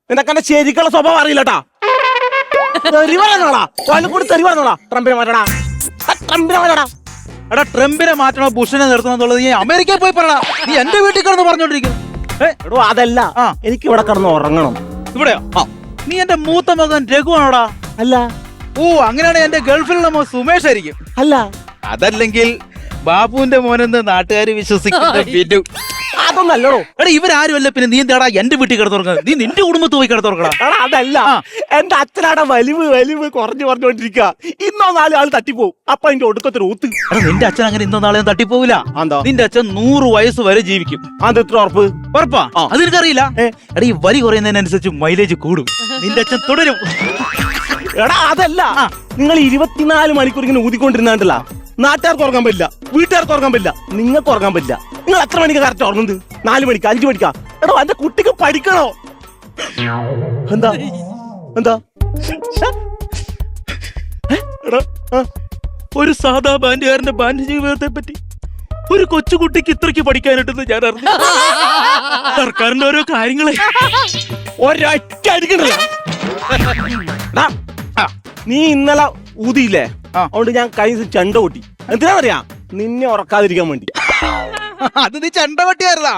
നിനക്കെന്റെ ശരിക്കുള്ള സ്വഭാവം അറിയില്ലട്ടാ. തെറിവാണോടാ കൊല്ലക്കൂടി തെറിവാണോടാ. ട്രംപിനെ മാറ്റടാ, ട്രംപിനെ മാറ്റടാ. എടാ ട്രംപിനെ മാറ്റണോ ബുഷിനെ നിർത്തണം എന്നുള്ളത് നീ അമേരിക്കയിൽ പോയി പറയടാ. നീ എന്റെ വീട്ടിൽ കിടന്ന് പറഞ്ഞോണ്ടിരിക്കും. എടോ അതല്ല, എനിക്ക് ഇവിടെ കിടന്ന് ഉറങ്ങണം. ഇവിടെയോ? നീ എന്റെ മൂത്ത മകൻ രഘുവാണോടാ? അല്ല. ഓ അങ്ങനെയാണ് എന്റെ ഗൾഫിലുള്ള മോൻ സുമേഷ് ആയിരിക്കും. അല്ല. അതല്ലെങ്കിൽ ബാബുവിന്റെ മോനെന്ന് നാട്ടുകാർ വിശ്വസിക്കുന്നു. അതൊന്നല്ലോ. എടാ ഇവരാരുമല്ല പിന്നെ നീ എന്താടാ എന്റെ വീട്ടിൽ കിടന്നുറങ്ങുന്നത്? നീ നിന്റെ കുടുംബത്ത് പോയി കിടന്നുറങ്ങടാ. അതല്ല, എന്റെ അച്ഛനാടെ വലിവ് കുറഞ്ഞു പറഞ്ഞോണ്ടിരിക്കുക. ഇന്നോ 4 ആൾ തട്ടിപ്പോവും. അപ്പൊ അതിന്റെ ഒടുക്കത്തിന് ഊത്ത്. നിന്റെ അച്ഛൻ അങ്ങനെ ഇന്നോ നാളെ തട്ടിപ്പോവില്ല. നിന്റെ അച്ഛൻ 100 വയസ്സ് വരെ ജീവിക്കും. അത് എത്ര ഉറപ്പ്? ഉറപ്പാ? അത് എനിക്കറിയില്ല. എടാ ഈ വരി കുറയുന്നതിനനുസരിച്ച് മൈലേജ് കൂടും. നിന്റെ അച്ഛൻ തുടരും. എടാ അതല്ല, നിങ്ങൾ 24 മണിക്കൂർ ഇങ്ങനെ ഊതിക്കൊണ്ടിരുന്നാണ്ടല്ല. നാട്ടുകാർക്ക് ഉറങ്ങാൻ പറ്റില്ല, വീട്ടുകാർക്ക് ഉറങ്ങാൻ പറ്റില്ല, നിങ്ങൾക്ക് ഉറങ്ങാൻ പറ്റില്ല. നിങ്ങൾ എത്ര മണിക്ക് കറക്റ്റ് ഉറങ്ങുന്നത്? 4 മണിക്ക്, 5 മണിക്കാ? എടോ എന്റെ കുട്ടിക്ക് പഠിക്കണോ? എന്താ എന്താ ഒരു സാധാ ബാൻഡുകാരന്റെ ബാൻഡ് ജീവിതത്തെ പറ്റി ഒരു കൊച്ചുകുട്ടിക്ക് ഇത്രയ്ക്ക് പഠിക്കാനായിട്ടെന്ന് ഞാൻ അറിഞ്ഞു. സർക്കാരിന്റെ ഓരോ കാര്യങ്ങളെ ഒരൊറ്റ അടിക്കണ്ടല്ല. നീ ഇന്നലെ ഊതിയില്ലേ? അതുകൊണ്ട് ഞാൻ കൈ ചെണ്ട കൊട്ടി. എന്തിനാന്നറിയാ? നിന്നെ ഉറക്കാതിരിക്കാൻ വേണ്ടി. അത് നീ ചെണ്ട കൊട്ടിയായിരുന്നാ?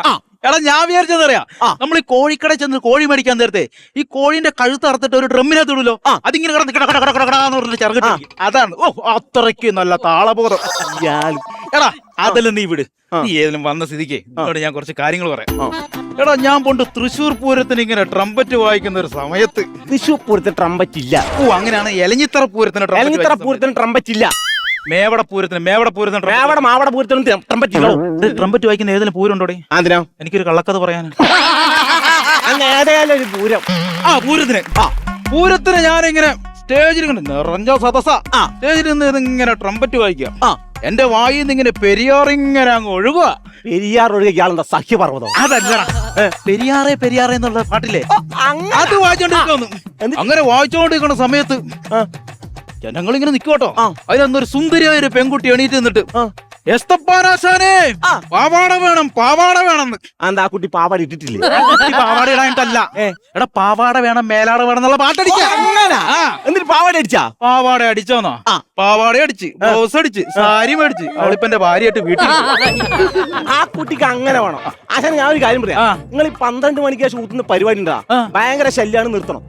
എടാ ഞാൻ വിചാരിച്ചതറിയാ, നമ്മൾ ഈ കോഴിക്കട ചെന്ന് കോഴി മേടിക്കാൻ നേരത്തെ ഈ കോഴിന്റെ കഴുത്ത് അറുത്തിട്ട് ഒരു ഡ്രമ്മിനകത്ത് ഇടൂലോ, അതിങ്ങനെ കിടന്ന് കടകടകടകടാന്ന് പറഞ്ഞിട്ട് ചെറുകിട്ട്. അതാണ്. ഓ അത്രയ്ക്ക് നല്ല താളബോധം. എടാ അതെല്ലാം നീ വിട്. നീ ഏതെങ്കിലും വന്ന സ്ഥിതിക്ക് എന്നോട് ഞാൻ കുറച്ച് കാര്യങ്ങൾ പറയാം. എടാ ഞാൻ പണ്ട് തൃശ്ശൂർ പൂരത്തിന് ഇങ്ങനെ ട്രംപറ്റ് വായിക്കുന്ന ഒരു സമയത്ത്. തൃശ്ശൂർ പൂരത്തിന് ട്രംപറ്റ് ഇല്ല. ഓ അങ്ങനെയാണ്. എലഞ്ഞിത്തറ പൂരത്തിന് ട്രംപറ്റ് ഇല്ല. മേവട പൂരത്തിന് ട്രംപറ്റ് വായിക്കുന്ന ഏതെങ്കിലും പൂരം ഉണ്ടോടെ? എനിക്കൊരു കള്ളക്കഥ പറയാനാണ്. പൂരത്തിന് ഞാനിങ്ങനെ സ്റ്റേജിൽ നിറഞ്ഞ സദസ സ്റ്റേജിൽ നിന്ന് ഇങ്ങനെ ട്രംപറ്റ് വായിക്കാം. എന്റെ വായിൽ നിന്ന് ഇങ്ങനെ പെരിയാറിങ്ങനെ അങ്ങ് ഒഴുകുക. പെരിയാർ ഒഴുകിയ ഇയാളെന്താ സഖ്യപർവ്വതം? അതല്ലടാ, പെരിയാറെ എന്നുള്ള പാട്ടില്ലേ, അത് വായിച്ചോണ്ടിരിക്കുന്നു. അങ്ങനെ വായിച്ചോണ്ടിരിക്കുന്ന സമയത്ത് ജനങ്ങൾ ഇങ്ങനെ നിക്കോട്ടോ. അതിനൊന്നൊരു സുന്ദരിയായ ഒരു പെൺകുട്ടി എണീറ്റ് നിന്നിട്ട് എസ്തപ്പാനാശാനേ പാവാട വേണം എന്താ കുട്ടി പാവാട ഇട്ടിട്ടില്ലേ? പാവാട ഇടാനിട്ടല്ല. എടാ പാവാട വേണം മേലാട വേണം എന്നുള്ള പാട്ടടിക്കാ. എന്നിട്ട് പാവാട അടിച്ചാ? പാവാട അടിച്ചോന്നോ? പാവാട അടിച്ച്, ബ്ലൗസ് അടിച്ച്, സാരി മേടിച്ച് അവളിപ്പോ എന്റെ ഭാര്യയായിട്ട് വീട്ടിൽ. ആ കുട്ടിക്ക് അങ്ങനെ വേണം. ആശാൻ ഞാൻ ഒരു കാര്യം പറയാം. നിങ്ങൾ ഈ 12 മണിക്ക് ശേഷം ഊത്തുന്ന പരിപാടി ഉണ്ടാ, ഭയങ്കര ശല്യാണ്, നിർത്തണം.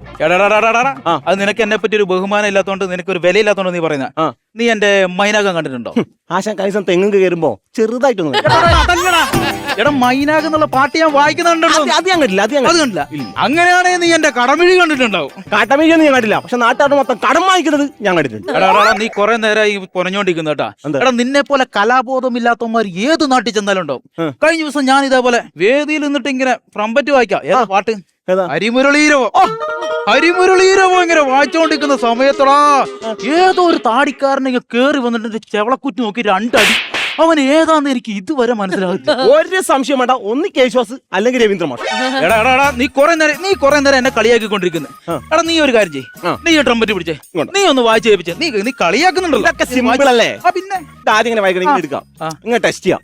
അത് നിനക്ക് എന്നെ പറ്റി ഒരു ബഹുമാനം ഇല്ലാത്തോണ്ട്, നിനക്ക് ഒരു വിലയില്ലാത്തോണ്ട് നീ പറയുന്ന. നീ എന്റെ മൈനാകം കണ്ടിട്ടുണ്ടോ? ആശാൻ കൈസം തെങ്ങ് കയറുമ്പോ ചെറുതായിട്ടൊന്നും. എടാ മൈനാകം എന്നുള്ള പാട്ട് ഞാൻ വായിക്കുന്നുണ്ടല്ലോ. അത് ഞാൻ കണ്ടില്ല. അങ്ങനെയാണെങ്കിൽ നീ എന്റെ കടമിഴി കണ്ടിട്ടുണ്ടാവും. കടമിഴിയൊന്നും ഞാൻ കണ്ടില്ല, പക്ഷെ നാട്ടുകാരുടെ മൊത്തം കടം വാങ്ങിക്കുന്നത് ഞാൻ കണ്ടിട്ടുണ്ട്. നീ കുറെ നേരം ഈ പൊനഞ്ഞോണ്ടിരിക്കുന്ന കേട്ടാ. എടാ നിന്നെ പോലെ കലാബോധം ഇല്ലാത്തവന്മാർ ഏത് നാട്ടിൽ ചെന്നാലും ഉണ്ടാവും. കഴിഞ്ഞ ദിവസം ഞാൻ ഇതേപോലെ വേദിയിൽ നിന്നിട്ട് ഇങ്ങനെ ട്രംപറ്റ് വായിക്കാം. ഏതാ പാട്ട്? ഹരിമുരളീരവോ ഇങ്ങനെ വായിച്ചോണ്ടിരിക്കുന്ന സമയത്തടാ ഏതോ ഒരു താടിക്കാരനെ കേറി വന്നിട്ട് ചെവളക്കുറ്റി നോക്കി 2 അടി. അവൻ ഏതാന്ന് എനിക്ക് ഇതുവരെ മനസ്സിലാകില്ല. ഒരു സംശയം വേണ്ട, ഒന്ന് കേശവാസ് അല്ലെങ്കിൽ രവീന്ദ്ര മാഷ്. എടാ നീ കുറെ നേരം എന്നെ കളിയാക്കിക്കൊണ്ടിരിക്കുന്നത്. എടാ നീ ഒരു കാര്യം ചെയ്യ്, നീ ട്രംപറ്റ് പിടിച്ചേ, നീ ഒന്ന് വായിച്ചു കേൾപ്പിച്ചേ. നീ കളിയാക്കുന്നുണ്ടല്ലോ. സിമ്പിൾ അല്ലേ? പിന്നെ ആദ്യം ഇങ്ങനെ വായിക്കണം, ഇങ്ങനെ എടുക്കാം, ഇങ്ങനെ ടെസ്റ്റ് ചെയ്യാം.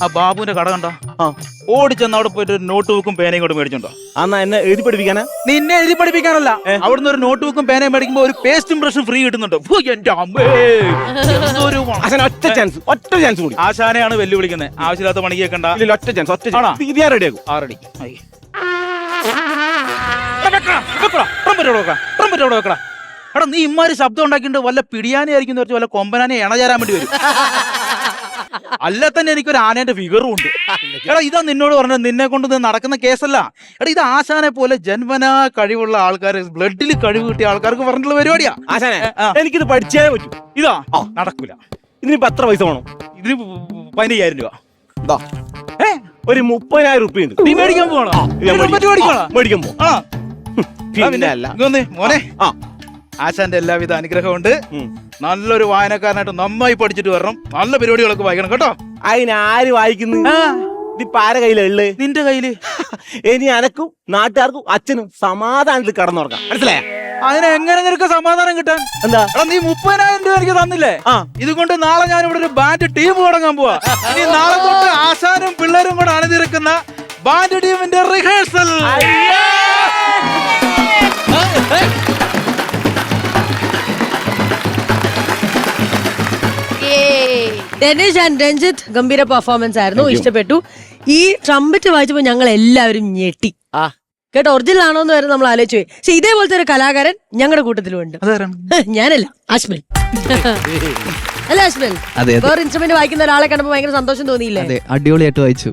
ആ ബാബുവിന്റെ കട കണ്ടോ? ഓടിച്ചെന്ന് അവിടെ പോയിട്ട് ഒരു നോട്ട് ബുക്കും പേനയും കൂടെ മേടിച്ചോണ്ടോ? എന്നാ എന്നെ എഴുതി പഠിപ്പിക്കാനാ? നിന്നെ എഴുതി പഠിപ്പിക്കാനല്ല, അവിടുന്ന് ഒരു നോട്ട് ബുക്കും പേനയും മേടിക്കുമ്പോ ഒരു പേസ്റ്റും ബ്രഷും ഫ്രീ കിട്ടുന്നുണ്ടോ? എന്റെ അമ്മേ, ഒറ്റ ചാൻസ് കൂടി. ആശാനെയാണ് വെല്ലുവിളിക്കുന്നത്. ആവശ്യമില്ലാത്ത പണി കേൾക്കണ്ട. ഒറ്റ ചാൻസ് റെഡിയാകും. എടാ നീ ഇമ്മാര് ശബ്ദം ഉണ്ടാക്കിയിട്ട് വല്ല പിടിയാനെ ആയിരിക്കും, വല്ല കൊമ്പനാനെ ഇണചേരാൻ വേണ്ടി വരും. അല്ല തന്നെ എനിക്കൊരു ആനേന്റെ ഫിഗറും ഉണ്ട്. എടാ ഇതാ നിന്നോട് പറഞ്ഞത്, നിന്നെ കൊണ്ട് നടക്കുന്ന കേസല്ല. എടാ ഇത് ആശാനെ പോലെ ജന്മനാ കഴിവുള്ള ആൾക്കാർ, ബ്ലഡിൽ കഴിവ് കിട്ടിയ ആൾക്കാർക്ക് പറഞ്ഞിട്ടുള്ള പരിപാടിയാ. ആശാനെ എനിക്കിത് പഠിച്ചേ പറ്റൂ. ഇതാ നടക്കൂല. ഇതിനിപ്പോ എത്ര പൈസ വേണം? ഇതിന് 15,000 രൂപ. ഒരു 30,000 രൂപ ഉണ്ട്. നീ മേടിക്കാൻ പോകണോ? മേടിക്കാൻ പോ. മോനെ ആശാന്റെ എല്ലാവിധ അനുഗ്രഹമുണ്ട്. നല്ലൊരു വായനക്കാരനായിട്ട് നന്നായി പഠിച്ചിട്ട് വരണം. നല്ല പരിപാടികളൊക്കെ വായിക്കണം കേട്ടോ. അതിനാര് വായിക്കുന്നു? ഇതിപ്പോ ആരെ കയ്യിലുള്ളേ? നിന്റെ കയ്യില്. ഇനി അനക്കും നാട്ടുകാർക്കും അച്ഛനും സമാധാനത്തിൽ കടന്നുറങ്ങാം. മനസ്സിലായ? അതിന് എങ്ങനെ നിനക്ക് സമാധാനം കിട്ടാൻ? എന്താ? എടാ നീ 30,000 രൂപ എനിക്ക് തന്നില്ലേ? ഇതുകൊണ്ട് നാളെ ഞാൻ ഇവിടെ ഒരു ബാൻഡ് ടീം തുടങ്ങാൻ പോവാ. ഇനി നാളെ തൊട്ട് ആശാനും പിള്ളേരും കൂടെ അണിനിരക്കുന്ന ബാൻഡ് ടീമിന്റെ റിഹേഴ്സൽ. ഡെനീഷ് ആൻഡ് രഞ്ജിത്ത് ഗംഭീര പെർഫോമൻസ് ആയിരുന്നു, ഇഷ്ടപ്പെട്ടു. ഈ ട്രംപറ്റ് വായിച്ചപ്പോ ഞങ്ങൾ എല്ലാവരും ഞെട്ടി. കേട്ടോ, ഒറിജിനൽ ആണോ എന്ന് വരെ നമ്മൾ ആലോചിച്ചു. പക്ഷെ ഇതേപോലത്തെ ഒരു കലാകാരൻ ഞങ്ങളുടെ കൂട്ടത്തിലുണ്ട്. ഞാനല്ല, അശ്മൽ. അല്ല അശ്മൽ, വേറെ ഇൻസ്ട്രുമെന്റ് വായിക്കുന്ന ഒരാളെ കണ്ടപ്പോ ഭയങ്കര സന്തോഷം തോന്നിയില്ലേ? അടിപൊളിയായിട്ട് വായിച്ചു.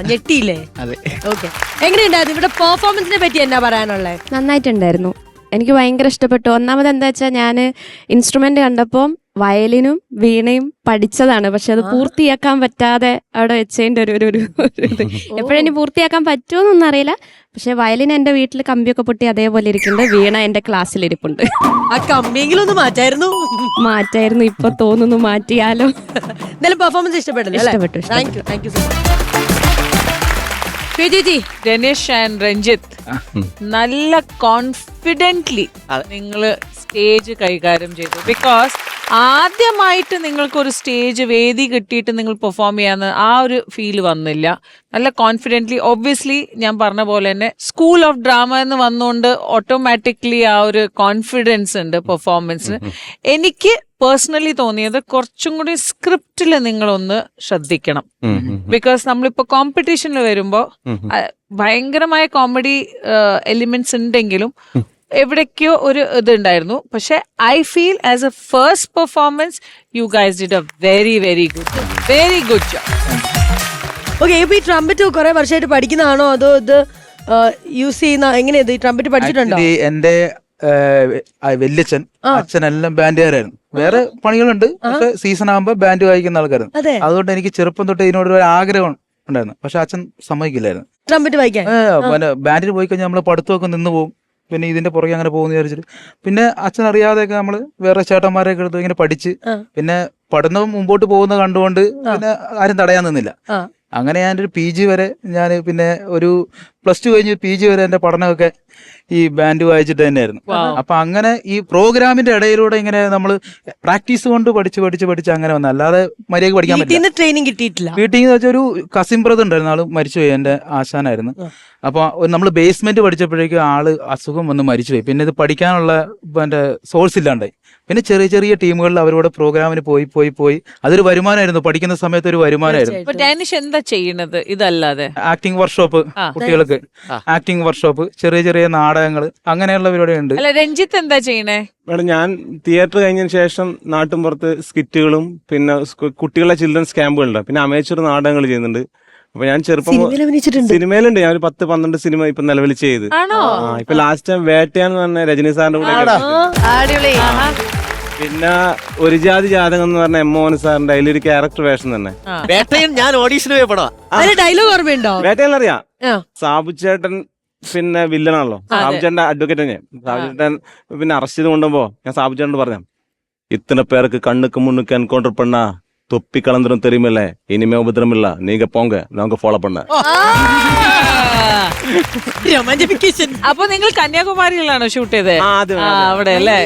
ഞെട്ടിയില്ലേ? ഓക്കെ, എങ്ങനെയുണ്ടായിരുന്നു ഇവിടെ പെർഫോമൻസിനെ പറ്റി എന്നാ പറയാനുള്ളത്? നന്നായിട്ടുണ്ടായിരുന്നു, എനിക്ക് ഭയങ്കര ഇഷ്ടപ്പെട്ടു. ഒന്നാമത് എന്താ വെച്ചാൽ ഞാൻ ഇൻസ്ട്രുമെന്റ് കണ്ടപ്പോൾ വയലിനും വീണയും പഠിച്ചതാണ്, പക്ഷെ അത് പൂർത്തിയാക്കാൻ പറ്റാതെ അവിടെ വെച്ചതിന്റെ ഒരു ഇത്. എപ്പോഴും പൂർത്തിയാക്കാൻ പറ്റുമോന്നൊന്നും അറിയില്ല. പക്ഷെ വയലിൻ എന്റെ വീട്ടിൽ കമ്പിയൊക്കെ പൊട്ടി അതേപോലെ ഇരിക്കുന്നുണ്ട്, വീണ എന്റെ ക്ലാസ്സിൽ ഇരിപ്പുണ്ട്. ആ കമ്പിയെങ്കിലും ഒന്ന് മാറ്റായിരുന്നു, ഇപ്പൊ തോന്നുന്നു മാറ്റിയാലോ. എന്തായാലും പെർഫോമൻസ് ഇഷ്ടപ്പെട്ടു. Thank you so much. Denish and Ranjith നല്ല കോൺഫിഡന്റ്ലി നിങ്ങള് സ്റ്റേജ് കൈകാര്യം ചെയ്തു. ബിക്കോസ് ആദ്യമായിട്ട് നിങ്ങൾക്കൊരു സ്റ്റേജ് വേദി കിട്ടിയിട്ട് നിങ്ങൾ പെർഫോം ചെയ്യാന്ന് ആ ഒരു ഫീൽ വന്നില്ല. നല്ല കോൺഫിഡന്റ്ലി, ഒബ്വിയസ്ലി ഞാൻ പറഞ്ഞ പോലെ തന്നെ സ്കൂൾ ഓഫ് ഡ്രാമ എന്ന് വന്നുകൊണ്ട് ഓട്ടോമാറ്റിക്കലി ആ ഒരു കോൺഫിഡൻസ് ഉണ്ട് പെർഫോമൻസിന്. എനിക്ക് പേഴ്സണലി തോന്നിയത് കുറച്ചും കൂടി സ്ക്രിപ്റ്റിൽ നിങ്ങളൊന്ന് ശ്രദ്ധിക്കണം. ബിക്കോസ് നമ്മളിപ്പോ കോമ്പറ്റീഷനിൽ വരുമ്പോ ഭയങ്കരമായ കോമഡി എലിമെന്റ്സ് ഉണ്ടെങ്കിലും എവിടേക്കോ ഒരു ഇതുണ്ടായിരുന്നു. പക്ഷെ I feel as A first performance you guys did A very good job. Okay, ഇപ്പൊ ഈ ട്രംപറ്റ് കുറെ വർഷമായിട്ട് പഠിക്കുന്നതാണോ അതോ ഇത് യൂസ് ചെയ്യുന്ന എങ്ങനെയാ? ഈ ട്രംപറ്റ് പഠിച്ചിട്ടുണ്ടോ? എന്റെ വല്യച്ഛൻ അച്ഛനെല്ലാം ബാൻഡുകാരായിരുന്നു. വേറെ പണികളുണ്ട്, പക്ഷെ സീസൺ ആകുമ്പോ ബാൻഡ് വായിക്കുന്ന ആൾക്കാരായിരുന്നു. അതുകൊണ്ട് എനിക്ക് ചെറുപ്പം തൊട്ട് ഇതിനോട് ഒരു ആഗ്രഹം ഉണ്ടായിരുന്നു. പക്ഷെ അച്ഛൻ സമ്മതിക്കില്ലായിരുന്നു ട്രംപറ്റ് വായിക്കാൻ. ബാൻഡിന് പോയി കഴിഞ്ഞാൽ നമ്മള് പഠിത്തമൊക്കെ നിന്ന് പോകും, പിന്നെ ഇതിന്റെ പുറകെ അങ്ങനെ പോകുന്ന വിചാരിച്ചിട്ട് പിന്നെ അച്ഛൻ അറിയാതെയൊക്കെ നമ്മള് വേറെ ചേട്ടന്മാരെയൊക്കെ എടുത്ത് ഇങ്ങനെ പഠിച്ച് പിന്നെ പഠനം മുമ്പോട്ട് പോകുന്ന കണ്ടുകൊണ്ട് പിന്നെ ആരും തടയാൻ നിന്നില്ല. അങ്ങനെ ഞാനൊരു PG വരെ ഞാൻ പിന്നെ ഒരു +2 കഴിഞ്ഞ് PG വരെ എന്റെ പഠനമൊക്കെ ഈ ബാൻഡ് വായിച്ചിട്ട് തന്നെയായിരുന്നു. അപ്പൊ അങ്ങനെ ഈ പ്രോഗ്രാമിന്റെ ഇടയിലൂടെ ഇങ്ങനെ നമ്മള് പ്രാക്ടീസ് കൊണ്ട് പഠിച്ച് അങ്ങനെ വന്ന, അല്ലാതെ മര്യാദക്ക് പഠിക്കാൻ പറ്റില്ല. ട്രെയിനിങ് കിട്ടിയിട്ടില്ല. വീട്ടിൽ നിന്ന് വെച്ചാൽ ഒരു കസിൻ ബ്രദർ ഉണ്ടായിരുന്നു, ആള് മരിച്ചുപോയി, എന്റെ ആശാനായിരുന്നു. അപ്പൊ നമ്മൾ ബേസ്മെന്റ് പഠിച്ചപ്പോഴേക്കും ആള് അസുഖം വന്ന് മരിച്ചുപോയി. പിന്നെ ഇത് പഠിക്കാനുള്ള എന്റെ സോഴ്സ് ഇല്ലാണ്ടായി. പിന്നെ ചെറിയ ചെറിയ ടീമുകളിൽ അവരോട് പ്രോഗ്രാമിന് പോയി അതൊരു വരുമാനമായിരുന്നു, പഠിക്കുന്ന സമയത്ത് ഒരു വരുമാനമായിരുന്നു. ഡാനിഷ് എന്താ ചെയ്യണത് ഇതല്ലാതെ? ആക്ടിംഗ് വർക്ക്ഷോപ്പ്, കുട്ടികൾക്ക് ആക്ടിംഗ് വർക്ക്ഷോപ്പ്, ചെറിയ നാടകങ്ങൾ, അങ്ങനെയുള്ള പരിപാടിയുണ്ട്. അല്ല, രഞ്ജിത്ത് എന്താ ചെയ്യണേ? മേഡം, ഞാൻ തിയേറ്റർ കഴിഞ്ഞതിന് ശേഷം നാട്ടിൻപുറത്ത് സ്കിറ്റുകളും പിന്നെ കുട്ടികളുടെ ചിൽഡ്രൻസ് ക്യാമ്പുകളുണ്ട്, പിന്നെ അമേച്ചർ നാടകങ്ങൾ ചെയ്യുന്നുണ്ട്. അപ്പൊ ഞാൻ ചെറുപ്പം സിനിമയിലുണ്ട്, ഞാൻ ഒരു 10-12 സിനിമ ഇപ്പൊ നിലവിൽ ചെയ്ത്. ഇപ്പൊ ലാസ്റ്റ് ടൈം വേട്ടയാന്ന് പറഞ്ഞ രജനി സാറിന്റെ കൂടെ, പിന്നെ ഒരു ജാതി ജാതകം എന്ന് പറഞ്ഞ M.മോഹൻ സാറിന്റെ അതിലൊരു ക്യാരക്ടർ വേഷം തന്നെ. വേട്ടയൻ ഞാൻ ഓഡീഷന് പോയപ്പെടാ. ഡയലോഗ് ഓർമ്മയുണ്ടോ? വേട്ടയെന്ന് അറിയാം. സാബുചേട്ടൻ പിന്നെ വില്ലനാണല്ലോ, സാബുചേട്ടന്റെ അഡ്വക്കേറ്റ് ഞാൻ. സാബുചേട്ടൻ പിന്നെ അറസ്റ്റ് ചെയ്ത് കൊണ്ടുപോ ഞാൻ സാബുചേട്ടനോട് പറഞ്ഞു, ഇത്തന പേർക്ക് കണ്ണുക്ക് മുന്നുക്ക് എൻകൗണ്ടർ പണ്ണ தொப்பி கலந்துரும் தெரியுமில்ல, இனிமே உபதிரம் இல்ல, நீங்க போங்க, நாங்க ഫോളോ பண்ண. അപ്പൊ നിങ്ങൾ കന്യാകുമാരിയിലാണോ ഷൂട്ട് ചെയ്തത്? അവിടെ അല്ലേ?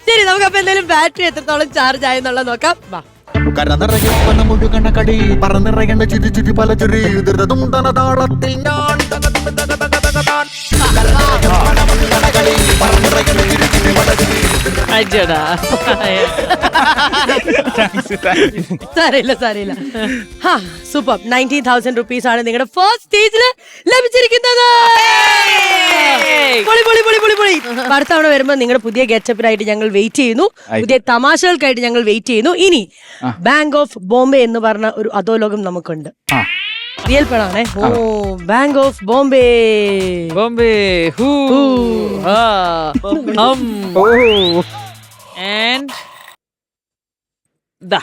ശരി, നമുക്ക് അപ്പൊ എന്തായാലും ബാറ്ററി എത്രത്തോളം ചാർജ് ആയെന്നുള്ളത് നോക്കാം. മുഴുകണ പറന്നിറങ്ങേണ്ട ചുരി പല ചുരി താളത്തിൽ ഞാൻ സാരില്ല. സൂപ്പർ. 90,000 rupees ആണ് നിങ്ങളുടെ ഫസ്റ്റ് സ്റ്റേജില് ലഭിച്ചിരിക്കുന്നത്. അടുത്ത തവണ വരുമ്പോ നിങ്ങളുടെ പുതിയ ഗെറ്റപ്പിനായിട്ട് ഞങ്ങൾ വെയിറ്റ് ചെയ്യുന്നു, പുതിയ തമാശകൾക്കായിട്ട് ഞങ്ങൾ വെയിറ്റ് ചെയ്യുന്നു. ഇനി ബാങ്ക് ഓഫ് ബോംബെ എന്ന് പറഞ്ഞ ഒരു അധോലോകം നമുക്കുണ്ട്. റിയൽ പണാണേ. ഓ, bank of Bombay. And da.